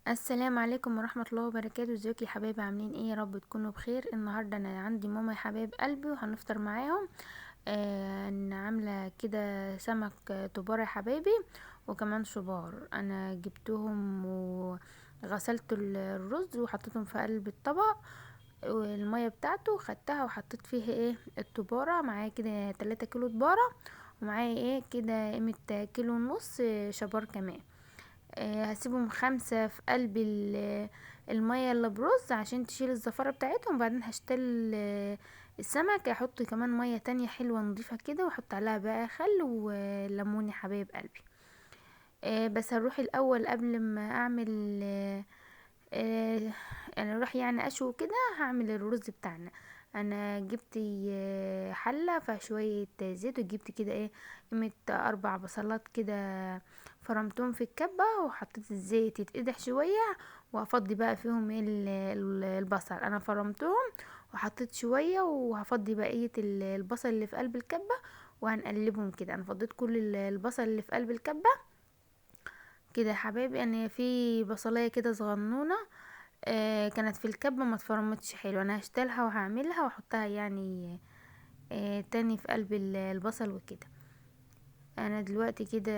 السلام عليكم ورحمة الله وبركاته. ازيكم يا حبايبي؟ عاملين ايه؟ يا رب تكونوا بخير. النهاردة انا عندي ماما يا حبايب قلبي وهنفطر معاهم. انا عاملة كده سمك طبار يا حبايبي، وكمان صبار. انا جبتهم وغسلت الرز وحطيتهم في قلب الطبق، والمية بتاعته خدتها وحطيت فيه ايه الطبارة. معايا كده 3 كيلو طبارة، ومعايا ايه كده قيمة كيلو ونص شبار كمان. هسيبهم 5 في قلب المية اللي برز عشان تشيل الزفارة بتاعتهم. وبعدين هشتل السمك، احط كمان مية تانية حلوة نضيفة كده، واحط عليها بقى خل وليمون يا حبايب قلبي. بس هنروح الاول قبل ما اعمل آه، انا اروح يعني اشوي كده. هعمل الرز بتاعنا. انا جبت حله فيها شويه زيت، وجبت كده ايه قيمه 4 بصلات كده، فرمتهم في الكبه وحطيت الزيت يتقدح شويه، وهفضي بقى فيهم ايه البصل. انا فرمتهم وحطيت شويه، وهفضي بقيه البصل اللي في قلب الكبه، وهنقلبهم كده. انا فضيت كل البصل اللي في قلب الكبه كده يا حبايبي. انا في بصلايه كده صغنونه كانت في الكبة ما اتفرمتش حلو، انا هشتلها وهعملها واحطها يعني تاني في قلب البصل وكده. انا دلوقتي كده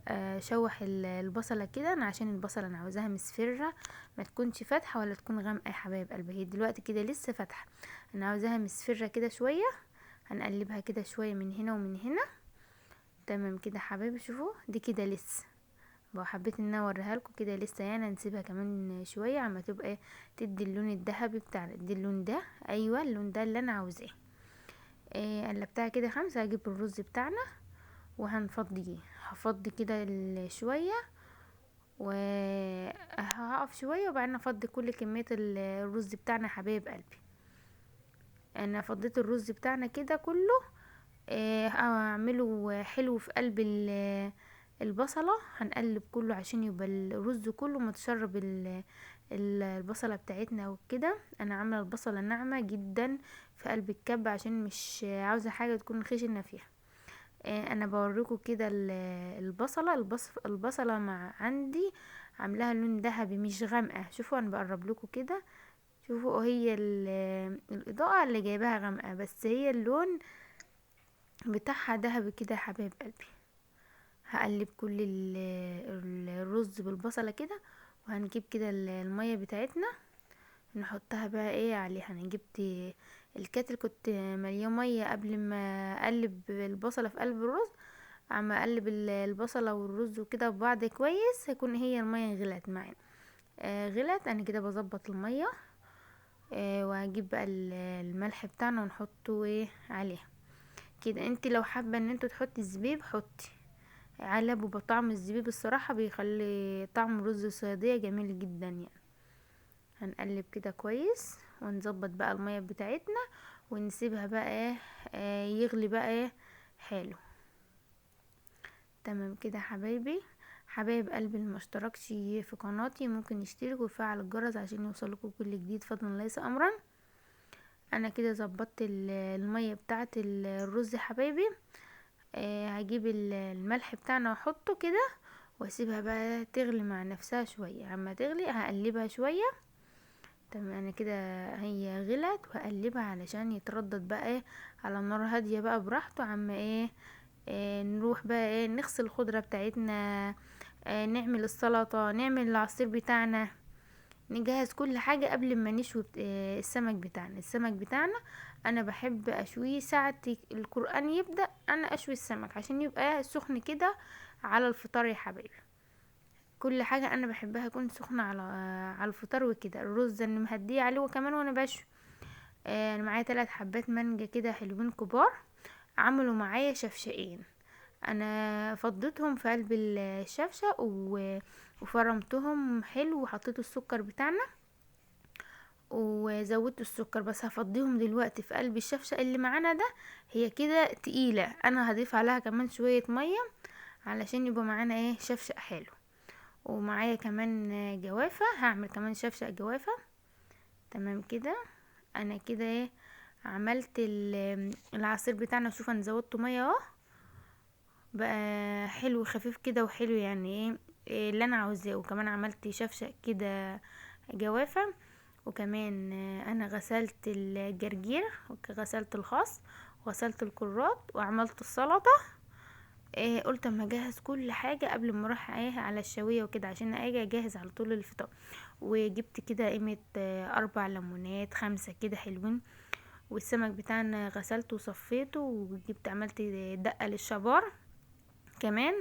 اشوح البصلة كده. انا عشان البصلة انا عاوزاها مصفرة، ما تكونش فاتحة ولا تكون غامقة يا حبايب قلبي. هي دلوقتي كده لسه فاتحة، انا عاوزاها مصفرة كده شوية. هنقلبها كده شوية من هنا ومن هنا. تمام كده يا حبايبي، شوفوا دي كده لسه بقى. حبيت ان انا اوريها لكم كده لسه، يعني نسيبها كمان شويه عما تبقى تدي اللون الذهبي بتاعنا. دي اللون ده، ايوه اللون ده اللي انا عاوزاه. قلبتها كده 5. هجيب الرز بتاعنا وهنفضيه. هفضي كده شويه، وهقف شويه وبعدين افضي كل كميه الرز بتاعنا يا حبايب قلبي. انا فضيت الرز بتاعنا كده كله. هعمله حلو في قلب البصلة. هنقلب كله عشان يبقى الرز كله متشرب البصلة بتاعتنا وكده. انا عاملة البصلة ناعمة جدا في قلب الكب عشان مش عاوزة حاجة تكون خشنة فيها. انا بوريكم كده البصلة. البصلة مع عندي عاملاها لون ذهبي مش غامقة. شوفوا انا بقرب لكم كده. شوفوا هي الاضاءة اللي جايباها غامقة، بس هي اللون بتاعها ذهبي كده يا حبايب قلبي. هقلب كل الرز بالبصلة كده، وهنجيب كده المية بتاعتنا نحطها بقى ايه عليها. انا جبت الكاتل كنت ملياه مية قبل ما اقلب البصلة في قلب الرز. اما اقلب البصلة والرز وكده ببعض كويس، هيكون هي المية غلت معانا. غلت. انا كده بظبط المية. وهجيب بقى الملح بتاعنا ونحطه ايه عليها كده. انت لو حابة ان انتوا تحطي الزبيب حطي علب، وبطعم الزبيب الصراحة بيخلي طعم رز الصيادية جميل جدا يعني. هنقلب كده كويس ونظبط بقى المية بتاعتنا، ونسيبها بقى ايه يغلي بقى ايه حلو. تمام كده يا حبايبي. حبايب قلبي اللي مشتركش في قناتي ممكن يشترك ويفعل الجرس عشان يوصلكوا كل جديد فضلا ليس امرا. انا كده ظبطت المية بتاعت الرز يا حبايبي. هجيب الملح بتاعنا واحطه كده، واسيبها بقى تغلي مع نفسها شوية. اما تغلي هقلبها شوية. تمام انا كده هي غلت، وهقلبها علشان يتردد بقى ايه على نار هادية بقى براحته. عما ايه نروح بقى ايه نغسل الخضرة بتاعتنا، نعمل السلطة، نعمل العصير بتاعنا، نجهز كل حاجة قبل ما نشوي السمك بتاعنا. انا بحب اشويه ساعة القرآن يبدأ. انا اشوي السمك عشان يبقى سخن كده على الفطار يا حبايبي. كل حاجة انا بحبها يكون سخنة على الفطار وكده. الرز انا مهديه عليه وكمان وانا بشوي. انا معايا 3 حبات مانجا كده حلوين كبار، عملوا معايا شفشقين. انا فضيتهم في قلب الشفشق وفرمتهم حلو، وحطيت السكر بتاعنا وزودت السكر. بس هفضيهم دلوقتي في قلب الشفشق اللي معانا ده. هي كده تقيلة، انا هضيف عليها كمان شوية مية علشان يبقى معانا ايه شفشق حلو. ومعايا كمان جوافة، هعمل كمان شفشق جوافة. تمام كده. انا كده ايه عملت العصير بتاعنا. شوف انا زودته مية اهو، بقى حلو خفيف كده وحلو يعني ايه اللي انا عاوزاه. وكمان عملت شفشق كده جوافة. وكمان انا غسلت الجرجير، وغسلت الخس، وغسلت الكرات، وعملت السلطة. قلت اما اجهز كل حاجة قبل ما اروح على الشوية وكده، عشان اجي اجهز على طول الفطار. وجبت كده قيمة 4 ليمونات 5 كده حلوين. والسمك بتاعنا غسلته وصفيته، وجبت عملت دقة للشبار كمان.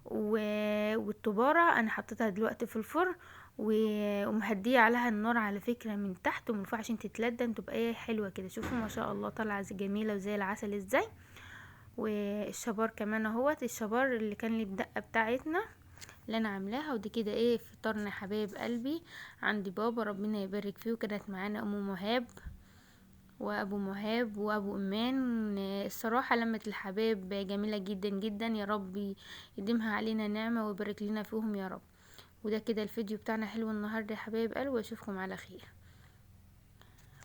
والطبارة انا حطيتها دلوقتي في الفرن، ومهديه عليها النار على فكرة من تحت ومن فوق عشان تتلدن تبقى ايه حلوة كده. شوفوا ما شاء الله طالعة جميلة وزي العسل ازاي. والشبار كمان اهوت، الشبار اللي كان لي الدقة بتاعتنا اللي انا عاملاها. ودي كده ايه فطارنا يا حبايب قلبي. عندي بابا ربنا يبارك فيه، وكانت معانا ام مهاب وابو مهاب وابو ايمان. الصراحه لمة الحباب جميله جدا جدا. يا رب يديمها علينا نعمه ويبارك لنا فيهم يا رب. وده كده الفيديو بتاعنا حلو النهارده يا حبايب قلبي، واشوفكم على خير.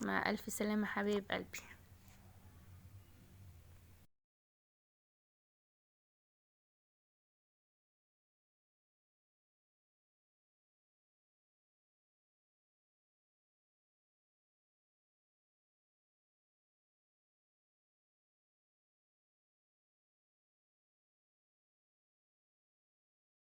مع الف سلامه حبايب قلبي.